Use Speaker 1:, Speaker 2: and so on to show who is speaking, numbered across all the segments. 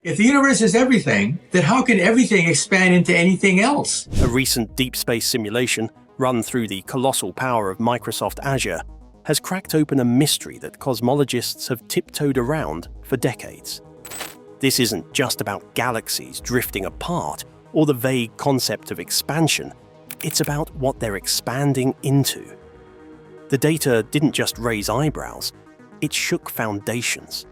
Speaker 1: If the universe is everything, then how can everything expand into anything else?
Speaker 2: A recent deep space simulation, run through the colossal power of Microsoft Azure, has cracked open a mystery that cosmologists have tiptoed around for decades. This isn't just about galaxies drifting apart or the vague concept of expansion, it's about what they're expanding into. The data didn't just raise eyebrows, it shook foundations.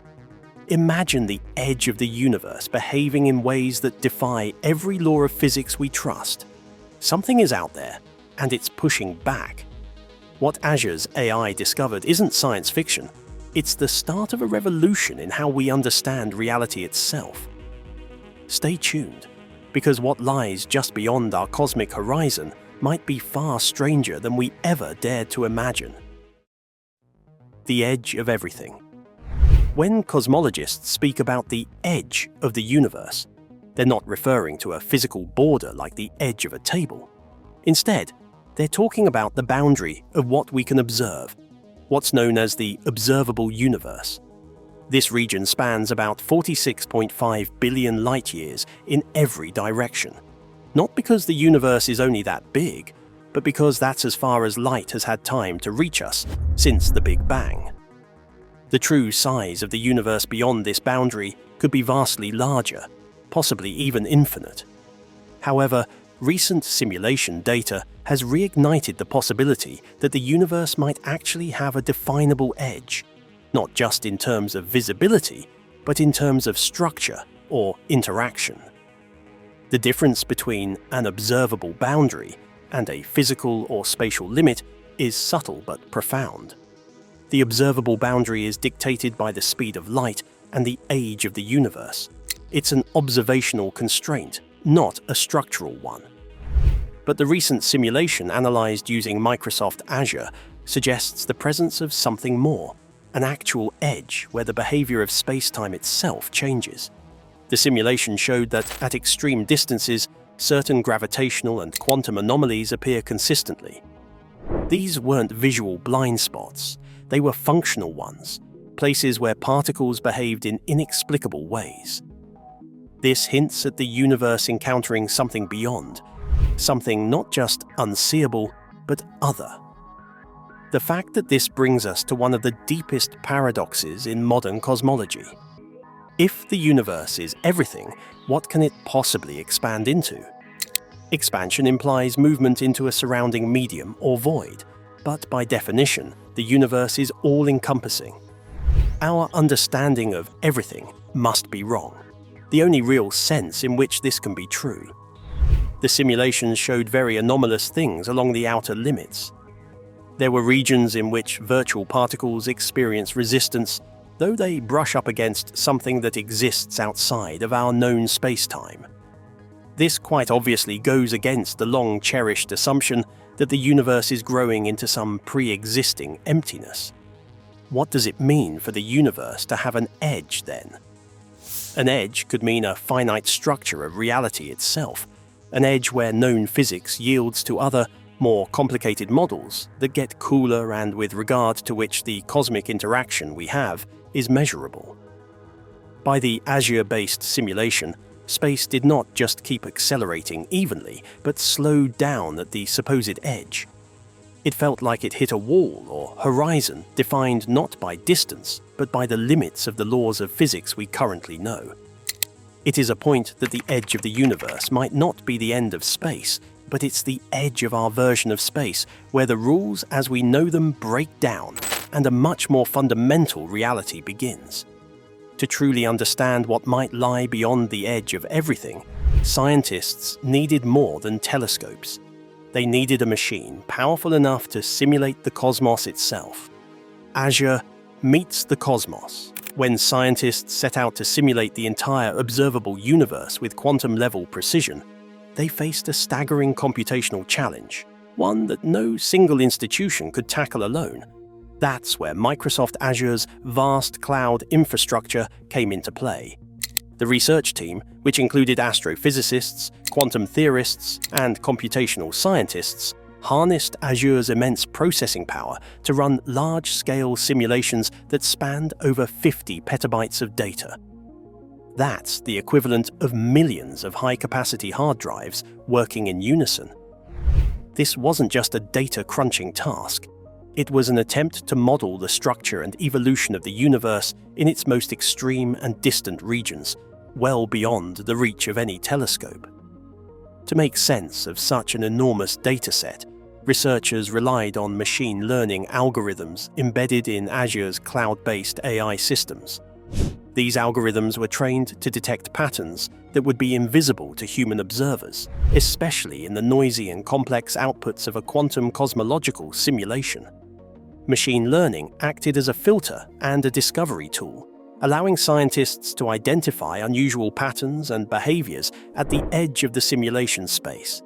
Speaker 2: Imagine the edge of the universe behaving in ways that defy every law of physics we trust. Something is out there, and it's pushing back. What Azure's AI discovered isn't science fiction. It's the start of a revolution in how we understand reality itself. Stay tuned, because what lies just beyond our cosmic horizon might be far stranger than we ever dared to imagine. The edge of everything. When cosmologists speak about the edge of the universe, they're not referring to a physical border like the edge of a table. Instead, they're talking about the boundary of what we can observe, what's known as the observable universe. This region spans about 46.5 billion light-years in every direction. Not because the universe is only that big, but because that's as far as light has had time to reach us since the Big Bang. The true size of the universe beyond this boundary could be vastly larger, possibly even infinite. However, recent simulation data has reignited the possibility that the universe might actually have a definable edge, not just in terms of visibility, but in terms of structure or interaction. The difference between an observable boundary and a physical or spatial limit is subtle but profound. The observable boundary is dictated by the speed of light and the age of the universe. It's an observational constraint, not a structural one. But the recent simulation analyzed using Microsoft Azure suggests the presence of something more, an actual edge where the behavior of space-time itself changes. The simulation showed that at extreme distances, certain gravitational and quantum anomalies appear consistently. These weren't visual blind spots. They were functional ones, places where particles behaved in inexplicable ways. This hints at the universe encountering something beyond, something not just unseeable, but other. The fact that this brings us to one of the deepest paradoxes in modern cosmology. If the universe is everything, what can it possibly expand into? Expansion implies movement into a surrounding medium or void, but by definition, the universe is all-encompassing. Our understanding of everything must be wrong, the only real sense in which this can be true. The simulations showed very anomalous things along the outer limits. There were regions in which virtual particles experience resistance, though they brush up against something that exists outside of our known space-time. This quite obviously goes against the long-cherished assumption that the universe is growing into some pre-existing emptiness. What does it mean for the universe to have an edge, then? An edge could mean a finite structure of reality itself, an edge where known physics yields to other, more complicated models that get cooler and with regard to which the cosmic interaction we have is measurable. By the Azure-based simulation, space did not just keep accelerating evenly, but slowed down at the supposed edge. It felt like it hit a wall or horizon defined not by distance, but by the limits of the laws of physics we currently know. It is a point that the edge of the universe might not be the end of space, but it's the edge of our version of space where the rules as we know them break down and a much more fundamental reality begins. To truly understand what might lie beyond the edge of everything, scientists needed more than telescopes. They needed a machine powerful enough to simulate the cosmos itself. Azure meets the cosmos. When scientists set out to simulate the entire observable universe with quantum-level precision, they faced a staggering computational challenge, one that no single institution could tackle alone. That's where Microsoft Azure's vast cloud infrastructure came into play. The research team, which included astrophysicists, quantum theorists, and computational scientists, harnessed Azure's immense processing power to run large-scale simulations that spanned over 50 petabytes of data. That's the equivalent of millions of high-capacity hard drives working in unison. This wasn't just a data-crunching task. It was an attempt to model the structure and evolution of the universe in its most extreme and distant regions, well beyond the reach of any telescope. To make sense of such an enormous dataset, researchers relied on machine learning algorithms embedded in Azure's cloud-based AI systems. These algorithms were trained to detect patterns that would be invisible to human observers, especially in the noisy and complex outputs of a quantum cosmological simulation. Machine learning acted as a filter and a discovery tool, allowing scientists to identify unusual patterns and behaviors at the edge of the simulation space.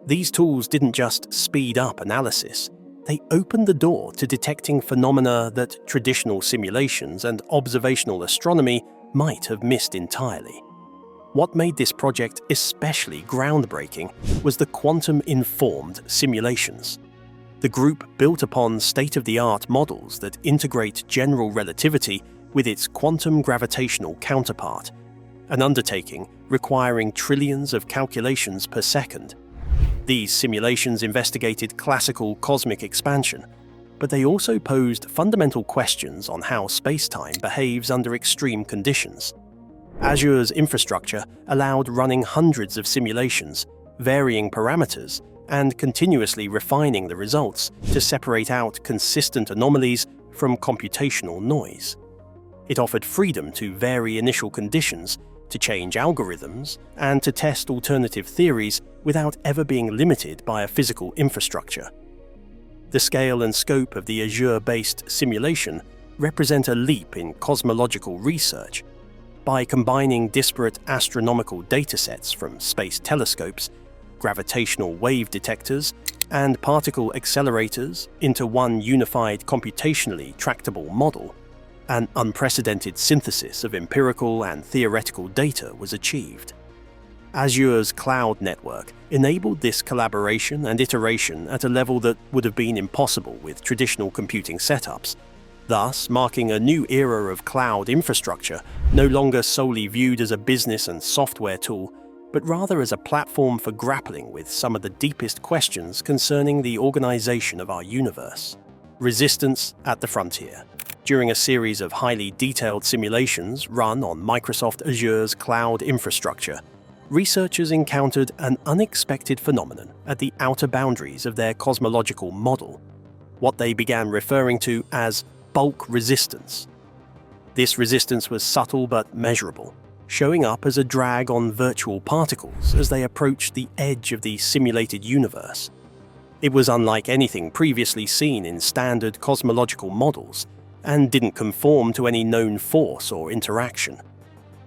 Speaker 2: These tools didn't just speed up analysis, they opened the door to detecting phenomena that traditional simulations and observational astronomy might have missed entirely. What made this project especially groundbreaking was the quantum-informed simulations. The group built upon state-of-the-art models that integrate general relativity with its quantum gravitational counterpart, an undertaking requiring trillions of calculations per second. These simulations investigated classical cosmic expansion, but they also posed fundamental questions on how space-time behaves under extreme conditions. Azure's infrastructure allowed running hundreds of simulations, varying parameters, and continuously refining the results to separate out consistent anomalies from computational noise. It offered freedom to vary initial conditions, to change algorithms, and to test alternative theories without ever being limited by a physical infrastructure. The scale and scope of the Azure-based simulation represent a leap in cosmological research. By combining disparate astronomical datasets from space telescopes, gravitational wave detectors, and particle accelerators into one unified computationally tractable model, an unprecedented synthesis of empirical and theoretical data was achieved. Azure's cloud network enabled this collaboration and iteration at a level that would have been impossible with traditional computing setups, thus marking a new era of cloud infrastructure, no longer solely viewed as a business and software tool, but rather as a platform for grappling with some of the deepest questions concerning the organization of our universe. Resistance at the frontier. During a series of highly detailed simulations run on Microsoft Azure's cloud infrastructure, researchers encountered an unexpected phenomenon at the outer boundaries of their cosmological model, what they began referring to as bulk resistance. This resistance was subtle but measurable, showing up as a drag on virtual particles as they approached the edge of the simulated universe. It was unlike anything previously seen in standard cosmological models, and didn't conform to any known force or interaction.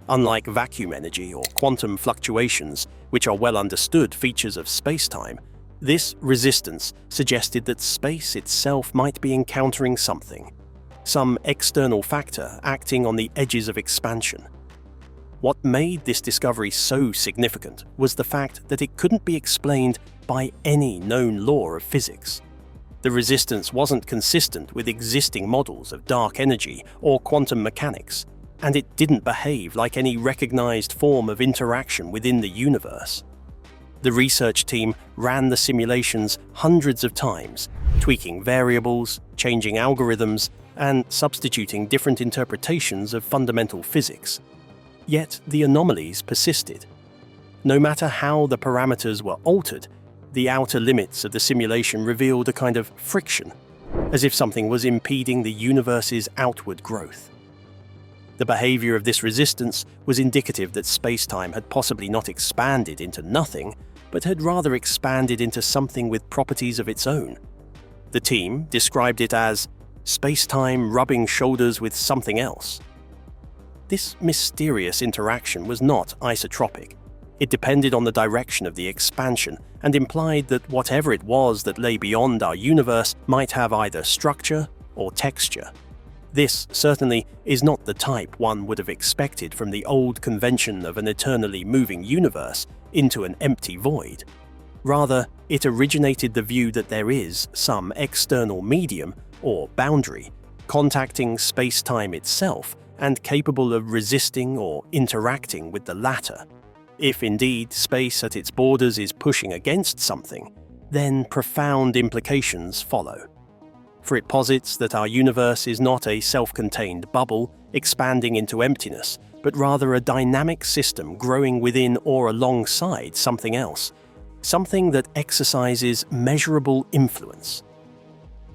Speaker 2: Unlike vacuum energy or quantum fluctuations, which are well understood features of spacetime, this resistance suggested that space itself might be encountering something, some external factor acting on the edges of expansion. What made this discovery so significant was the fact that it couldn't be explained by any known law of physics. The resistance wasn't consistent with existing models of dark energy or quantum mechanics, and it didn't behave like any recognized form of interaction within the universe. The research team ran the simulations hundreds of times, tweaking variables, changing algorithms, and substituting different interpretations of fundamental physics. Yet the anomalies persisted. No matter how the parameters were altered, the outer limits of the simulation revealed a kind of friction, as if something was impeding the universe's outward growth. The behavior of this resistance was indicative that spacetime had possibly not expanded into nothing, but had rather expanded into something with properties of its own. The team described it as spacetime rubbing shoulders with something else. This mysterious interaction was not isotropic. It depended on the direction of the expansion and implied that whatever it was that lay beyond our universe might have either structure or texture. This certainly is not the type one would have expected from the old convention of an eternally moving universe into an empty void. Rather, it originated the view that there is some external medium or boundary contacting space-time itself and capable of resisting or interacting with the latter. If indeed space at its borders is pushing against something, then profound implications follow. For it posits that our universe is not a self-contained bubble expanding into emptiness, but rather a dynamic system growing within or alongside something else, something that exercises measurable influence.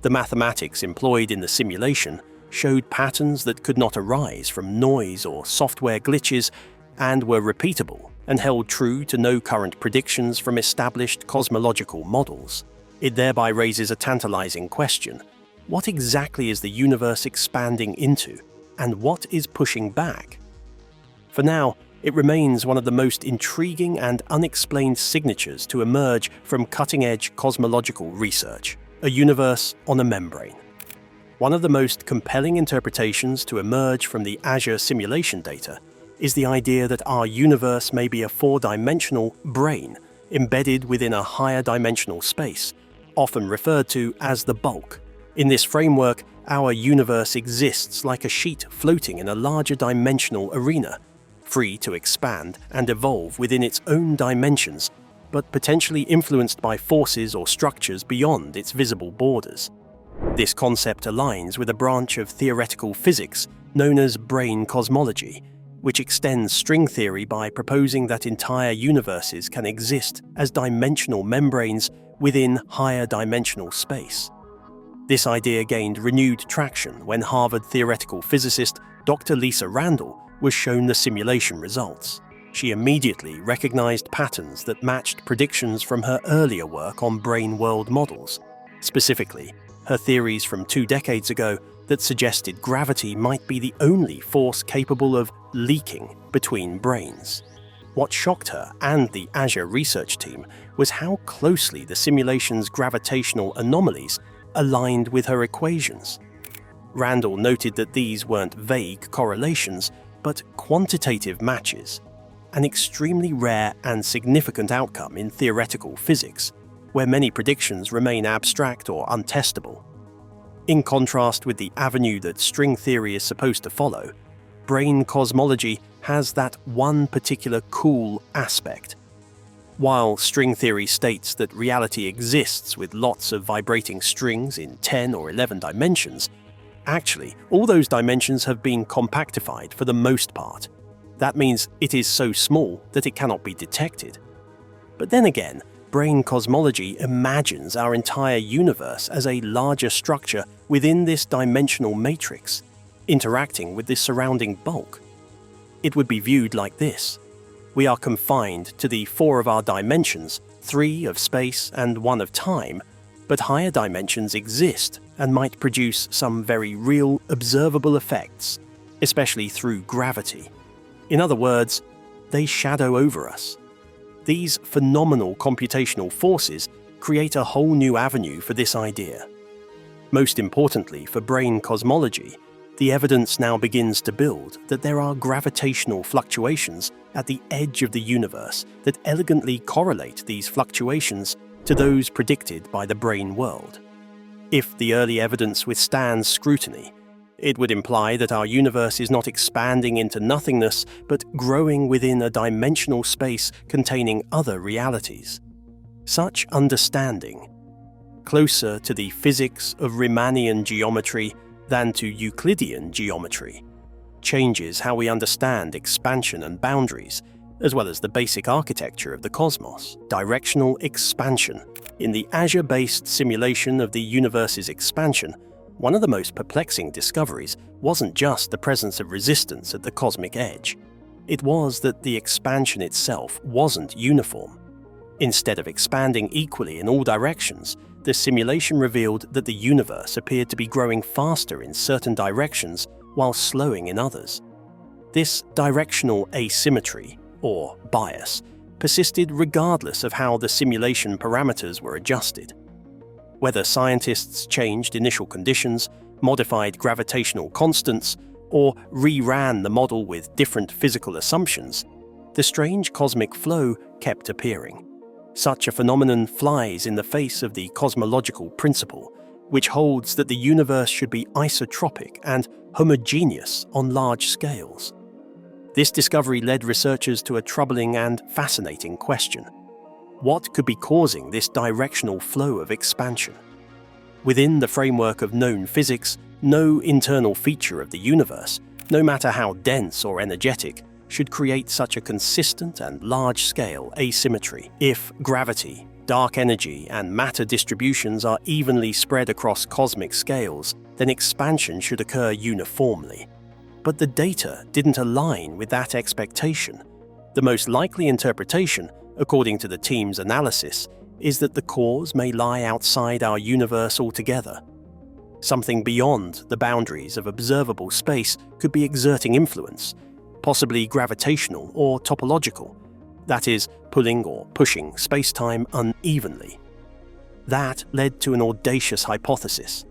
Speaker 2: The mathematics employed in the simulation showed patterns that could not arise from noise or software glitches and were repeatable and held true to no current predictions from established cosmological models. It thereby raises a tantalizing question. What exactly is the universe expanding into, and what is pushing back? For now, it remains one of the most intriguing and unexplained signatures to emerge from cutting-edge cosmological research, a universe on a membrane. One of the most compelling interpretations to emerge from the Azure simulation data is the idea that our universe may be a four-dimensional brane embedded within a higher dimensional space, often referred to as the bulk. In this framework, our universe exists like a sheet floating in a larger dimensional arena, free to expand and evolve within its own dimensions, but potentially influenced by forces or structures beyond its visible borders. This concept aligns with a branch of theoretical physics known as brane cosmology, which extends string theory by proposing that entire universes can exist as dimensional membranes within higher dimensional space. This idea gained renewed traction when Harvard theoretical physicist Dr. Lisa Randall was shown the simulation results. She immediately recognized patterns that matched predictions from her earlier work on brane world models, specifically her theories from 2 decades ago that suggested gravity might be the only force capable of leaking between branes. What shocked her and the Azure research team was how closely the simulation's gravitational anomalies aligned with her equations. Randall noted that these weren't vague correlations, but quantitative matches, an extremely rare and significant outcome in theoretical physics, where many predictions remain abstract or untestable. In contrast with the avenue that string theory is supposed to follow, brane cosmology has that one particular cool aspect. While string theory states that reality exists with lots of vibrating strings in 10 or 11 dimensions, actually, all those dimensions have been compactified for the most part. That means it is so small that it cannot be detected. But then again, brane cosmology imagines our entire universe as a larger structure within this dimensional matrix, interacting with the surrounding bulk. It would be viewed like this. We are confined to the 4 of our dimensions, 3 of space and 1 of time, but higher dimensions exist and might produce some very real, observable effects, especially through gravity. In other words, they shadow over us. These phenomenal computational forces create a whole new avenue for this idea. Most importantly for brane cosmology, the evidence now begins to build that there are gravitational fluctuations at the edge of the universe that elegantly correlate these fluctuations to those predicted by the brane world. If the early evidence withstands scrutiny, it would imply that our universe is not expanding into nothingness, but growing within a dimensional space containing other realities. Such understanding, closer to the physics of Riemannian geometry than to Euclidean geometry, changes how we understand expansion and boundaries, as well as the basic architecture of the cosmos. Directional expansion. In the Azure-based simulation of the universe's expansion, one of the most perplexing discoveries wasn't just the presence of resistance at the cosmic edge. It was that the expansion itself wasn't uniform. Instead of expanding equally in all directions, the simulation revealed that the universe appeared to be growing faster in certain directions while slowing in others. This directional asymmetry, or bias, persisted regardless of how the simulation parameters were adjusted. Whether scientists changed initial conditions, modified gravitational constants, or reran the model with different physical assumptions, the strange cosmic flow kept appearing. Such a phenomenon flies in the face of the cosmological principle, which holds that the universe should be isotropic and homogeneous on large scales. This discovery led researchers to a troubling and fascinating question. What could be causing this directional flow of expansion? Within the framework of known physics, no internal feature of the universe, no matter how dense or energetic, should create such a consistent and large-scale asymmetry. If gravity, dark energy, and matter distributions are evenly spread across cosmic scales, then expansion should occur uniformly. But the data didn't align with that expectation. The most likely interpretation, according to the team's analysis, is that the cause may lie outside our universe altogether. Something beyond the boundaries of observable space could be exerting influence, possibly gravitational or topological, that is, pulling or pushing space-time unevenly. That led to an audacious hypothesis.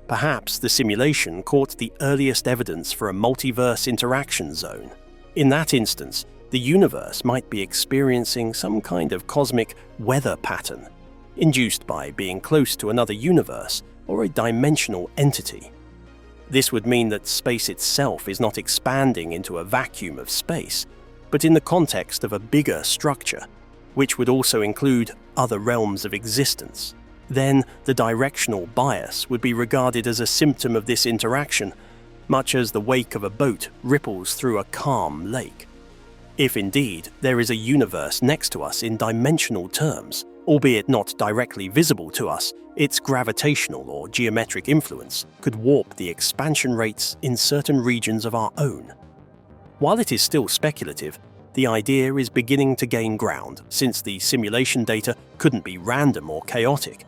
Speaker 2: Perhaps the simulation caught the earliest evidence for a multiverse interaction zone. In that instance, the universe might be experiencing some kind of cosmic weather pattern, induced by being close to another universe or a dimensional entity. This would mean that space itself is not expanding into a vacuum of space, but in the context of a bigger structure, which would also include other realms of existence. Then the directional bias would be regarded as a symptom of this interaction, much as the wake of a boat ripples through a calm lake. If indeed there is a universe next to us in dimensional terms, albeit not directly visible to us, its gravitational or geometric influence could warp the expansion rates in certain regions of our own. While it is still speculative, the idea is beginning to gain ground since the simulation data couldn't be random or chaotic.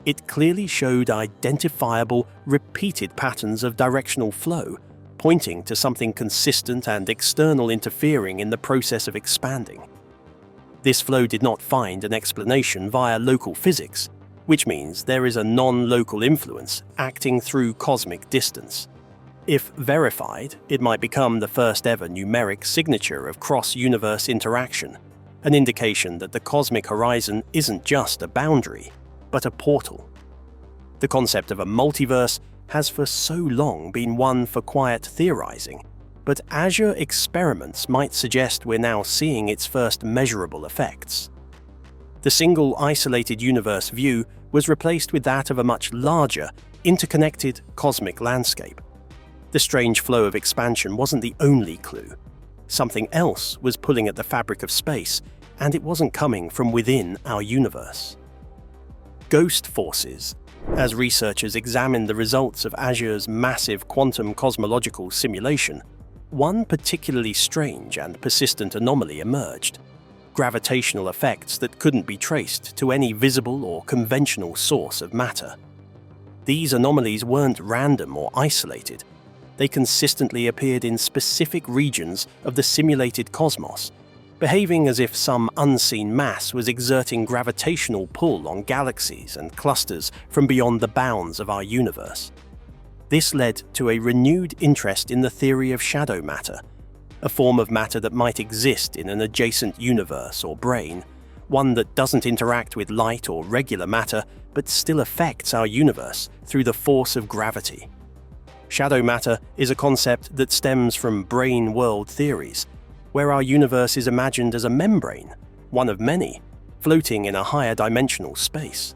Speaker 2: It clearly showed identifiable, repeated patterns of directional flow, pointing to something consistent and external interfering in the process of expanding. This flow did not find an explanation via local physics, which means there is a non-local influence acting through cosmic distance. If verified, it might become the first ever numeric signature of cross-universe interaction, an indication that the cosmic horizon isn't just a boundary, but a portal. The concept of a multiverse has for so long been one for quiet theorizing, but Azure experiments might suggest we're now seeing its first measurable effects. The single isolated universe view was replaced with that of a much larger, interconnected cosmic landscape. The strange flow of expansion wasn't the only clue. Something else was pulling at the fabric of space, and it wasn't coming from within our universe. Ghost forces. As researchers examined the results of Azure's massive quantum cosmological simulation, one particularly strange and persistent anomaly emerged: gravitational effects that couldn't be traced to any visible or conventional source of matter. These anomalies weren't random or isolated. They consistently appeared in specific regions of the simulated cosmos, behaving as if some unseen mass was exerting gravitational pull on galaxies and clusters from beyond the bounds of our universe. This led to a renewed interest in the theory of shadow matter, a form of matter that might exist in an adjacent universe or brane, one that doesn't interact with light or regular matter but still affects our universe through the force of gravity. Shadow matter is a concept that stems from brane world theories, where our universe is imagined as a membrane, one of many, floating in a higher dimensional space.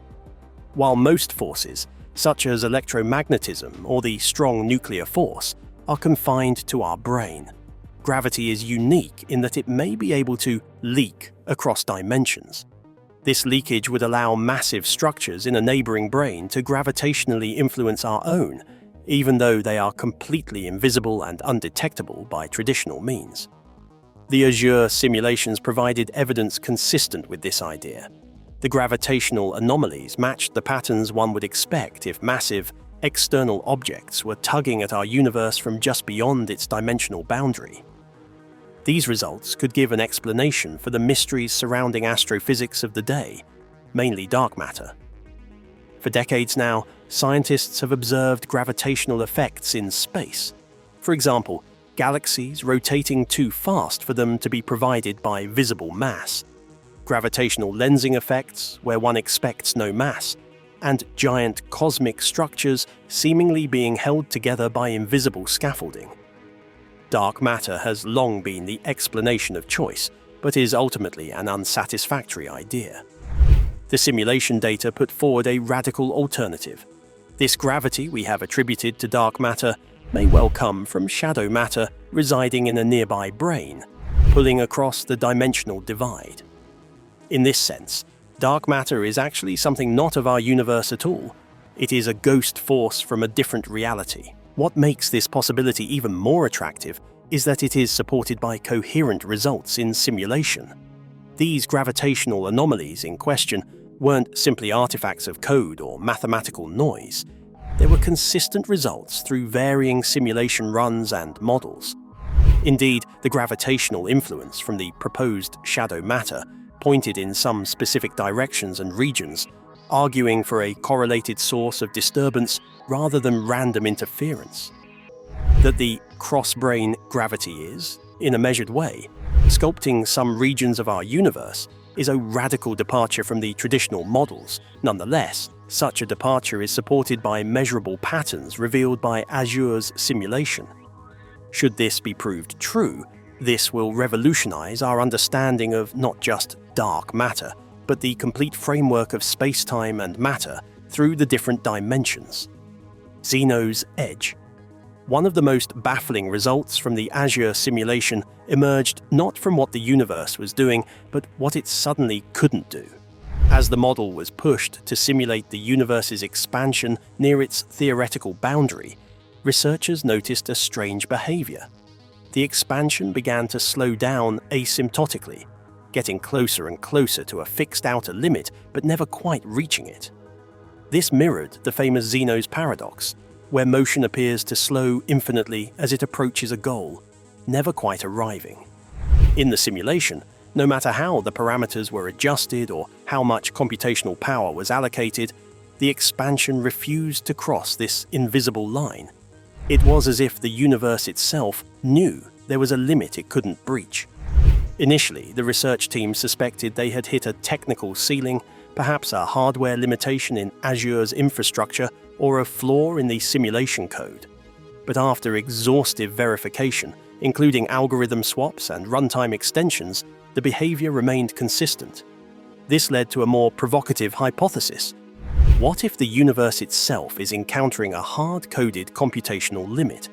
Speaker 2: While most forces, such as electromagnetism or the strong nuclear force, are confined to our brain, gravity is unique in that it may be able to leak across dimensions. This leakage would allow massive structures in a neighboring brain to gravitationally influence our own, even though they are completely invisible and undetectable by traditional means. The Azure simulations provided evidence consistent with this idea. The gravitational anomalies matched the patterns one would expect if massive, external objects were tugging at our universe from just beyond its dimensional boundary. These results could give an explanation for the mysteries surrounding astrophysics of the day, mainly dark matter. For decades now, scientists have observed gravitational effects in space. For example, galaxies rotating too fast for them to be provided by visible mass, gravitational lensing effects where one expects no mass, and giant cosmic structures seemingly being held together by invisible scaffolding. Dark matter has long been the explanation of choice, but is ultimately an unsatisfactory idea. The simulation data put forward a radical alternative. This gravity we have attributed to dark matter may well come from shadow matter residing in a nearby brain, pulling across the dimensional divide. In this sense, dark matter is actually something not of our universe at all. It is a ghost force from a different reality. What makes this possibility even more attractive is that it is supported by coherent results in simulation. These gravitational anomalies in question weren't simply artifacts of code or mathematical noise. There were consistent results through varying simulation runs and models. Indeed, the gravitational influence from the proposed shadow matter pointed in some specific directions and regions, arguing for a correlated source of disturbance rather than random interference. That the cross-brain gravity is, in a measured way, sculpting some regions of our universe is a radical departure from the traditional models. Nonetheless, such a departure is supported by measurable patterns revealed by Azure's simulation. Should this be proved true, this will revolutionize our understanding of not just dark matter, but the complete framework of space-time and matter through the different dimensions. Zenos Edge. One of the most baffling results from the Azure simulation emerged not from what the universe was doing, but what it suddenly couldn't do. As the model was pushed to simulate the universe's expansion near its theoretical boundary, researchers noticed a strange behavior. The expansion began to slow down asymptotically, getting closer and closer to a fixed outer limit but never quite reaching it. This mirrored the famous Zenos paradox, where motion appears to slow infinitely as it approaches a goal, never quite arriving. In the simulation, no matter how the parameters were adjusted or how much computational power was allocated, the expansion refused to cross this invisible line. It was as if the universe itself knew there was a limit it couldn't breach. Initially, the research team suspected they had hit a technical ceiling, perhaps a hardware limitation in Azure's infrastructure or a flaw in the simulation code. But after exhaustive verification, including algorithm swaps and runtime extensions, the behavior remained consistent. This led to a more provocative hypothesis. What if the universe itself is encountering a hard-coded computational limit?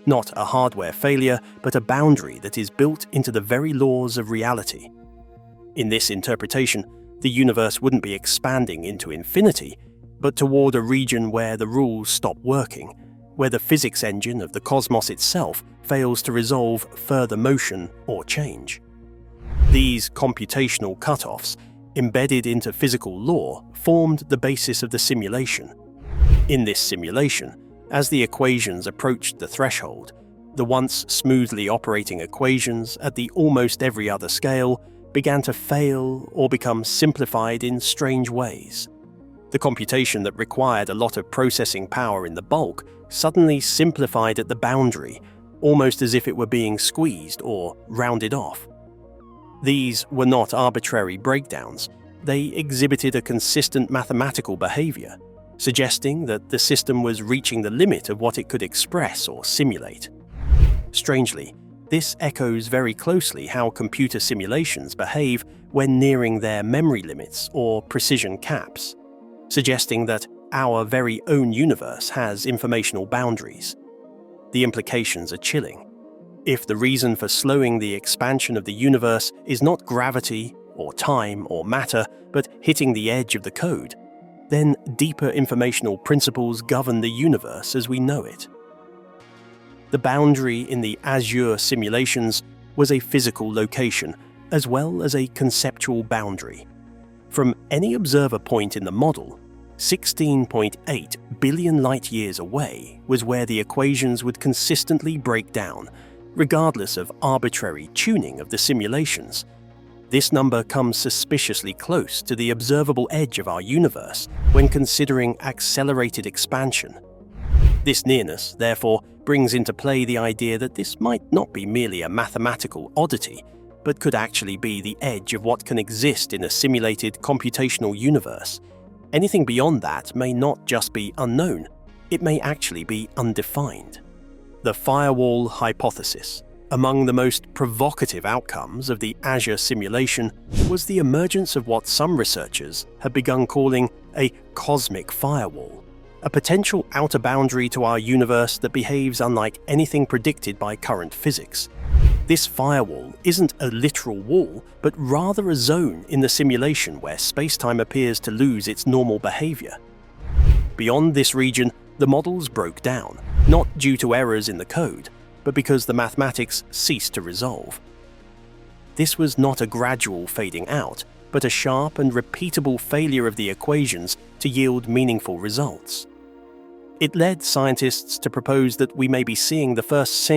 Speaker 2: Not a hardware failure, but a boundary that is built into the very laws of reality. In this interpretation, the universe wouldn't be expanding into infinity, but toward a region where the rules stop working, where the physics engine of the cosmos itself fails to resolve further motion or change. These computational cutoffs, embedded into physical law, formed the basis of the simulation. In this simulation, as the equations approached the threshold, the once smoothly operating equations at the almost every other scale began to fail or become simplified in strange ways. The computation that required a lot of processing power in the bulk suddenly simplified at the boundary, almost as if it were being squeezed or rounded off. These were not arbitrary breakdowns. They exhibited a consistent mathematical behavior, suggesting that the system was reaching the limit of what it could express or simulate. Strangely, this echoes very closely how computer simulations behave when nearing their memory limits or precision caps, suggesting that our very own universe has informational boundaries. The implications are chilling. If the reason for slowing the expansion of the universe is not gravity or time or matter, but hitting the edge of the code, then deeper informational principles govern the universe as we know it. The boundary in the Azure simulations was a physical location as well as a conceptual boundary. From any observer point in the model, 16.8 billion light-years away was where the equations would consistently break down, regardless of arbitrary tuning of the simulations. This number comes suspiciously close to the observable edge of our universe when considering accelerated expansion. This nearness, therefore, brings into play the idea that this might not be merely a mathematical oddity, but could actually be the edge of what can exist in a simulated computational universe. Anything beyond that may not just be unknown, it may actually be undefined. The Firewall Hypothesis. Among the most provocative outcomes of the Azure simulation was the emergence of what some researchers have begun calling a cosmic firewall, a potential outer boundary to our universe that behaves unlike anything predicted by current physics. This firewall isn't a literal wall, but rather a zone in the simulation where space-time appears to lose its normal behavior. Beyond this region, the models broke down, not due to errors in the code, but because the mathematics ceased to resolve. This was not a gradual fading out, but a sharp and repeatable failure of the equations to yield meaningful results. It led scientists to propose that we may be seeing the first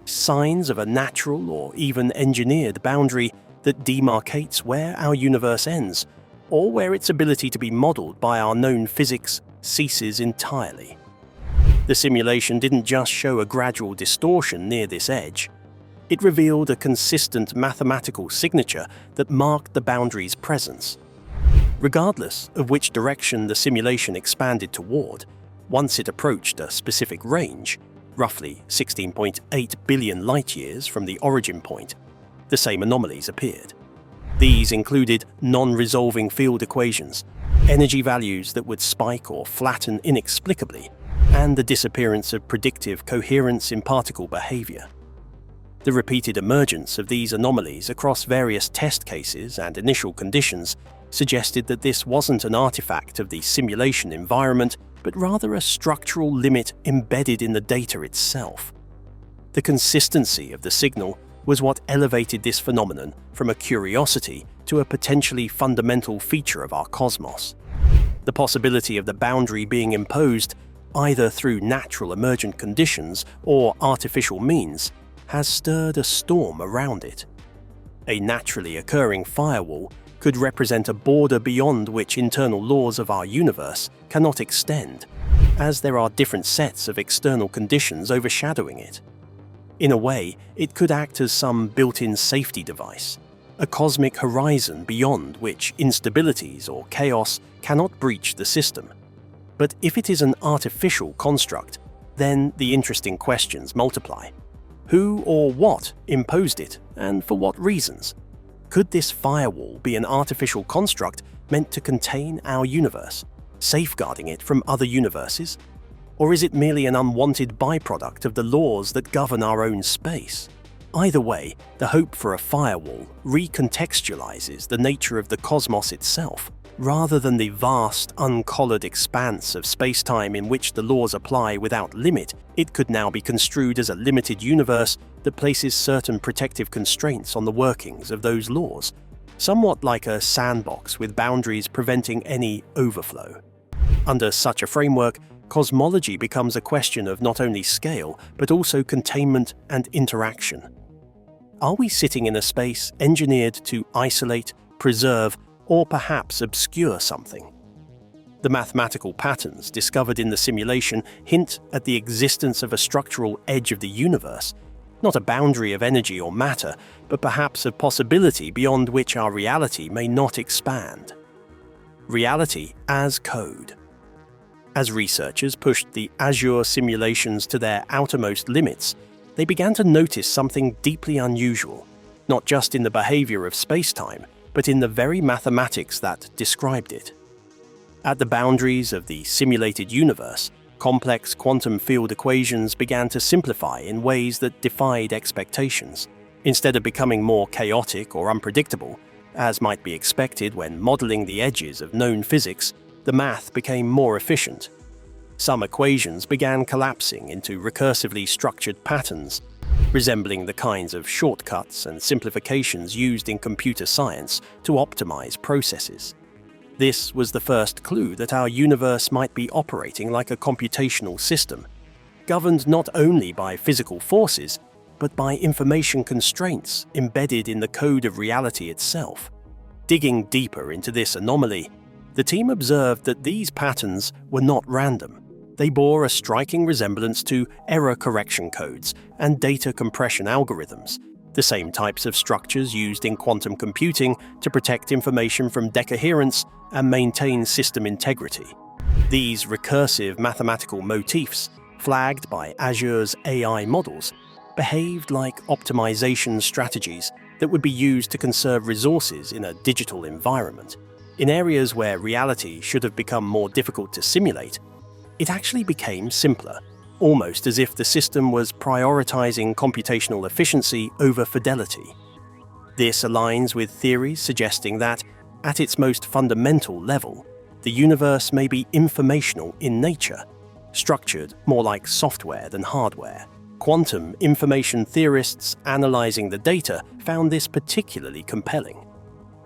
Speaker 2: signs of a natural or even engineered boundary that demarcates where our universe ends, or where its ability to be modeled by our known physics ceases entirely. The simulation didn't just show a gradual distortion near this edge. It revealed a consistent mathematical signature that marked the boundary's presence. Regardless of which direction the simulation expanded toward, once it approached a specific range, roughly 16.8 billion light-years from the origin point, the same anomalies appeared. These included non-resolving field equations, energy values that would spike or flatten inexplicably, and the disappearance of predictive coherence in particle behavior. The repeated emergence of these anomalies across various test cases and initial conditions suggested that this wasn't an artifact of the simulation environment, but rather a structural limit embedded in the data itself. The consistency of the signal was what elevated this phenomenon from a curiosity to a potentially fundamental feature of our cosmos. The possibility of the boundary being imposed either through natural emergent conditions or artificial means, has stirred a storm around it. A naturally occurring firewall could represent a border beyond which internal laws of our universe cannot extend, as there are different sets of external conditions overshadowing it. In a way, it could act as some built-in safety device, a cosmic horizon beyond which instabilities or chaos cannot breach the system. But if it is an artificial construct, then the interesting questions multiply. Who or what imposed it, and for what reasons? Could this firewall be an artificial construct meant to contain our universe, safeguarding it from other universes? Or is it merely an unwanted byproduct of the laws that govern our own space? Either way, the hope for a firewall recontextualizes the nature of the cosmos itself. Rather than the vast, uncollared expanse of space-time in which the laws apply without limit, it could now be construed as a limited universe that places certain protective constraints on the workings of those laws, somewhat like a sandbox with boundaries preventing any overflow. Under such a framework, cosmology becomes a question of not only scale, but also containment and interaction. Are we sitting in a space engineered to isolate, preserve, or perhaps obscure something? The mathematical patterns discovered in the simulation hint at the existence of a structural edge of the universe, not a boundary of energy or matter, but perhaps a possibility beyond which our reality may not expand. Reality as code. As researchers pushed the Azure simulations to their outermost limits, they began to notice something deeply unusual, not just in the behavior of space-time, but in the very mathematics that described it. At the boundaries of the simulated universe, complex quantum field equations began to simplify in ways that defied expectations. Instead of becoming more chaotic or unpredictable, as might be expected when modeling the edges of known physics, the math became more efficient. Some equations began collapsing into recursively structured patterns, resembling the kinds of shortcuts and simplifications used in computer science to optimize processes. This was the first clue that our universe might be operating like a computational system, governed not only by physical forces, but by information constraints embedded in the code of reality itself. Digging deeper into this anomaly, the team observed that these patterns were not random. They bore a striking resemblance to error correction codes and data compression algorithms, the same types of structures used in quantum computing to protect information from decoherence and maintain system integrity. These recursive mathematical motifs, flagged by Azure's AI models, behaved like optimization strategies that would be used to conserve resources in a digital environment. In areas where reality should have become more difficult to simulate, it actually became simpler, almost as if the system was prioritizing computational efficiency over fidelity. This aligns with theories suggesting that, at its most fundamental level, the universe may be informational in nature, structured more like software than hardware. Quantum information theorists analyzing the data found this particularly compelling.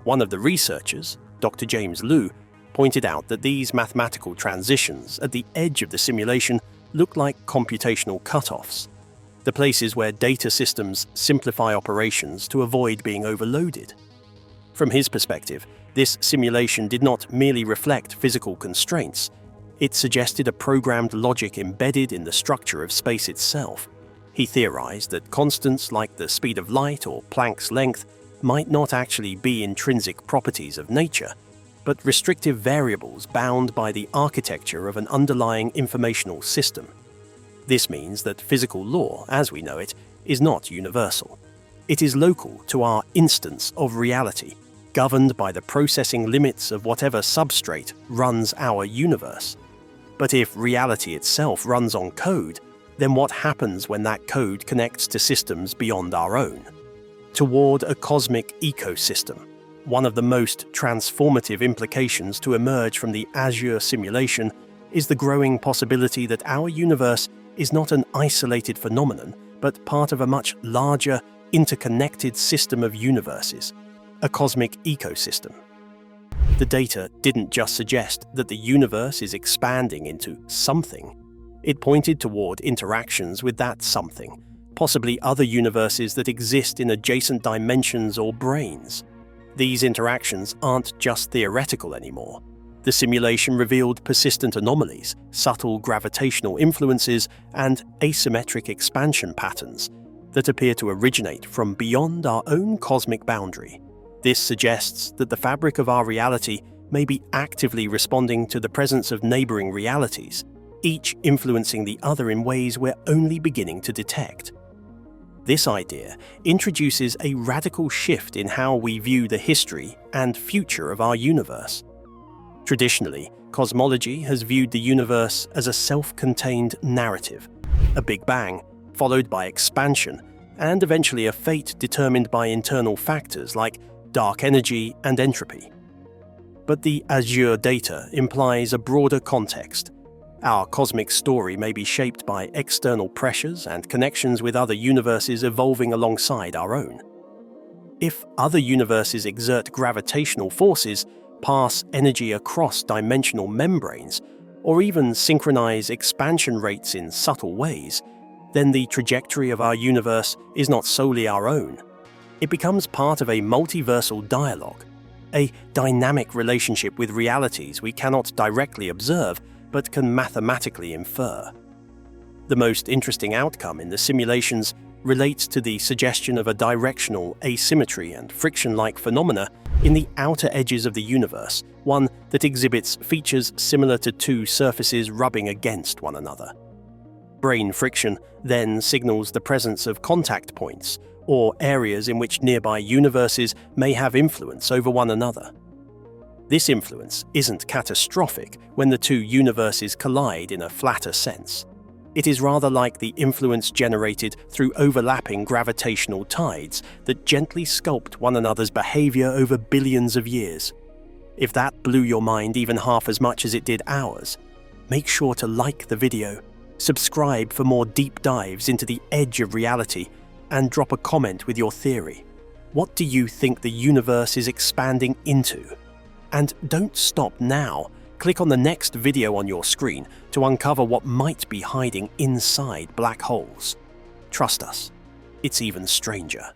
Speaker 2: One of the researchers, Dr. James Liu, pointed out that these mathematical transitions at the edge of the simulation look like computational cutoffs, the places where data systems simplify operations to avoid being overloaded. From his perspective, this simulation did not merely reflect physical constraints, it suggested a programmed logic embedded in the structure of space itself. He theorized that constants like the speed of light or Planck's length might not actually be intrinsic properties of nature, but restrictive variables bound by the architecture of an underlying informational system. This means that physical law, as we know it, is not universal. It is local to our instance of reality, governed by the processing limits of whatever substrate runs our universe. But if reality itself runs on code, then what happens when that code connects to systems beyond our own? Toward a cosmic ecosystem, one of the most transformative implications to emerge from the Azure simulation is the growing possibility that our universe is not an isolated phenomenon, but part of a much larger, interconnected system of universes, a cosmic ecosystem. The data didn't just suggest that the universe is expanding into something. It pointed toward interactions with that something, possibly other universes that exist in adjacent dimensions or branes. These interactions aren't just theoretical anymore. The simulation revealed persistent anomalies, subtle gravitational influences, and asymmetric expansion patterns that appear to originate from beyond our own cosmic boundary. This suggests that the fabric of our reality may be actively responding to the presence of neighboring realities, each influencing the other in ways we're only beginning to detect. This idea introduces a radical shift in how we view the history and future of our universe. Traditionally, cosmology has viewed the universe as a self-contained narrative, a Big Bang, followed by expansion, and eventually a fate determined by internal factors like dark energy and entropy. But the Azure data implies a broader context. Our cosmic story may be shaped by external pressures and connections with other universes evolving alongside our own. If other universes exert gravitational forces, pass energy across dimensional membranes, or even synchronize expansion rates in subtle ways, then the trajectory of our universe is not solely our own. It becomes part of a multiversal dialogue, a dynamic relationship with realities we cannot directly observe but can mathematically infer. The most interesting outcome in the simulations relates to the suggestion of a directional asymmetry and friction-like phenomena in the outer edges of the universe, one that exhibits features similar to two surfaces rubbing against one another. Brane friction then signals the presence of contact points, or areas in which nearby universes may have influence over one another. This influence isn't catastrophic when the two universes collide in a flatter sense. It is rather like the influence generated through overlapping gravitational tides that gently sculpt one another's behavior over billions of years. If that blew your mind even half as much as it did ours, make sure to like the video, subscribe for more deep dives into the edge of reality, and drop a comment with your theory. What do you think the universe is expanding into? And don't stop now. Click on the next video on your screen to uncover what might be hiding inside black holes. Trust us, it's even stranger.